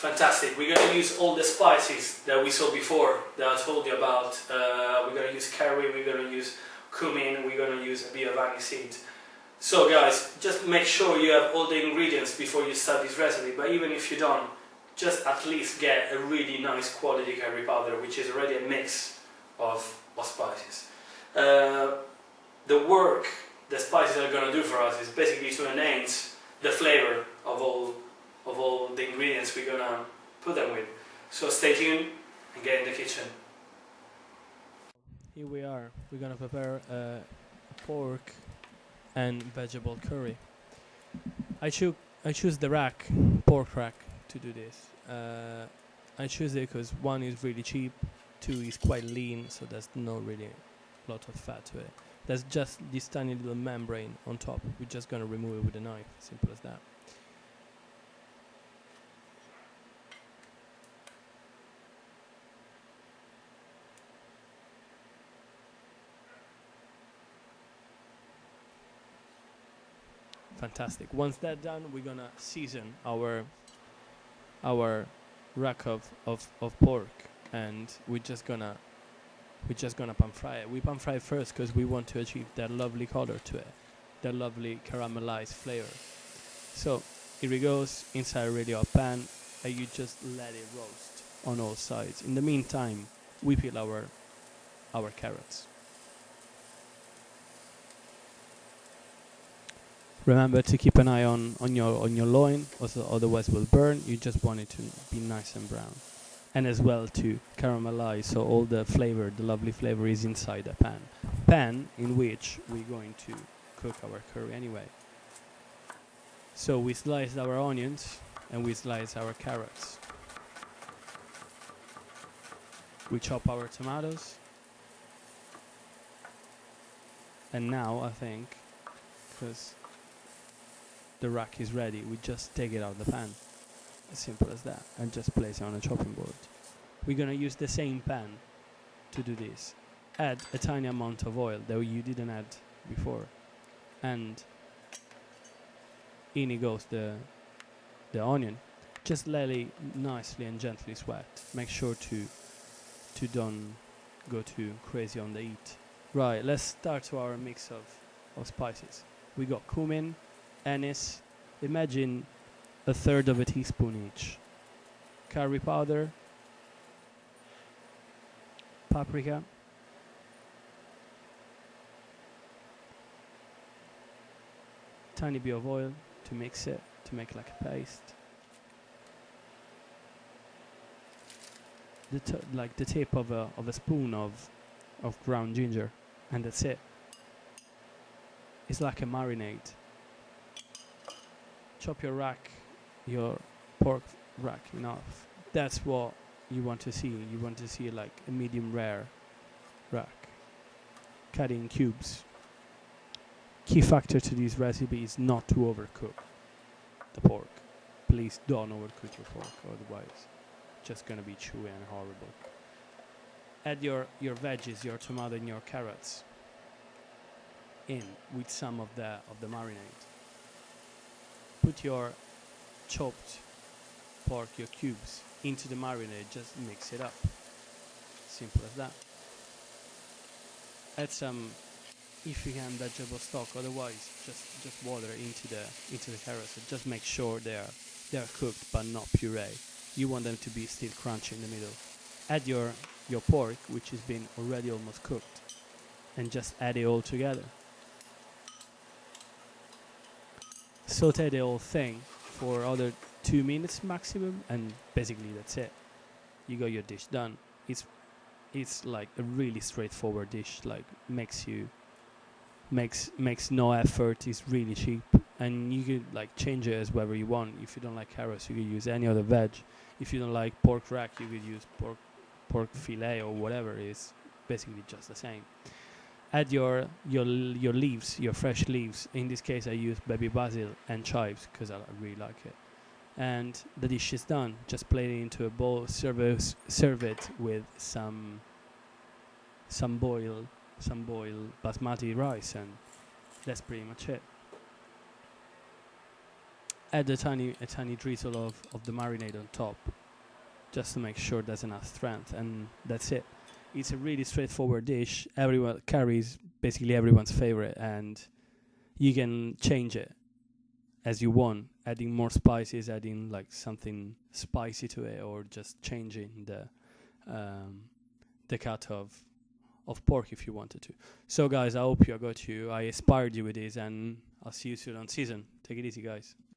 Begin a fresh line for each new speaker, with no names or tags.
Fantastic. We're going to use all the spices that we saw before, that I told you about. We're going to use curry, we're going to use cumin, we're going to use a bit of aniseed. So guys, just make sure you have all the ingredients before you start this recipe, but even if you don't, just at least get a really nice quality curry powder, which is already a mix of spices. The work the spices are going to do for us is basically to enhance the flavor of all the ingredients we're going to put them with. So stay tuned and get in the kitchen.
Here we are. We're going to prepare a pork and vegetable curry. I choose the pork rack to do this. I choose it because one is really cheap, two is quite lean, so there's no really lot of fat to it. There's just this tiny little membrane on top. We're just gonna remove it with a knife, simple as that. Fantastic. Once that's done, we're gonna season our rack of pork, and we're just gonna pan fry it. We pan fry it first because we want to achieve that lovely color to it, that lovely caramelized flavor. So here it goes inside already our pan, and you just let it roast on all sides. In the meantime, we peel our carrots. Remember to keep an eye on your loin, also otherwise it will burn. You just want it to be nice and brown, and as well to caramelize, so all the flavor, the lovely flavor, is inside the pan in which we're going to cook our curry anyway. So we slice our onions and we slice our carrots. We chop our tomatoes, and now I think, because the rack is ready, we just take it out of the pan, as simple as that, and just place it on a chopping board. We're gonna use the same pan to do this. Add a tiny amount of oil that you didn't add before, and in it goes the onion. Just let it nicely and gently sweat. Make sure to don't go too crazy on the heat. Right, let's start to our mix of spices. We got cumin, anise, imagine a third of a teaspoon each. Curry powder, paprika, tiny bit of oil to mix it, to make like a paste. Like the tip of a spoon of ground ginger, and that's it. It's like a marinade. Chop your pork rack enough. That's what you want to see. You want to see like a medium rare rack. Cut in cubes. Key factor to this recipe is not to overcook the pork. Please don't overcook your pork, otherwise it's just gonna be chewy and horrible. Add your veggies, your tomato and your carrots in with some of the marinade. Put your chopped pork, your cubes, into the marinade. Just mix it up. Simple as that. Add some, if you can, vegetable stock. Otherwise, just water into the carrots. And just make sure they are cooked but not puree. You want them to be still crunchy in the middle. Add your pork, which has been already almost cooked, and just add it all together. Saute the whole thing for other 2 minutes maximum, and basically that's it. You got your dish done. It's like a really straightforward dish. Like makes no effort. It's really cheap, and you could like change it as whatever you want. If you don't like carrots, you could use any other veg. If you don't like pork rack, you could use pork fillet or whatever. It's basically just the same. Add your leaves, your fresh leaves. In this case, I use baby basil and chives because I really like it. And the dish is done. Just plate it into a bowl. Serve it with some boiled basmati rice, and that's pretty much it. add a tiny drizzle of the marinade on top, just to make sure there's enough strength, and that's it. It's a really straightforward dish. Curry is basically everyone's favorite, and you can change it as you want, adding more spices, adding like something spicy to it, or just changing the cut of pork if you wanted to. So guys, I hope I inspired you with this, and I'll see you soon on season. Take it easy, guys.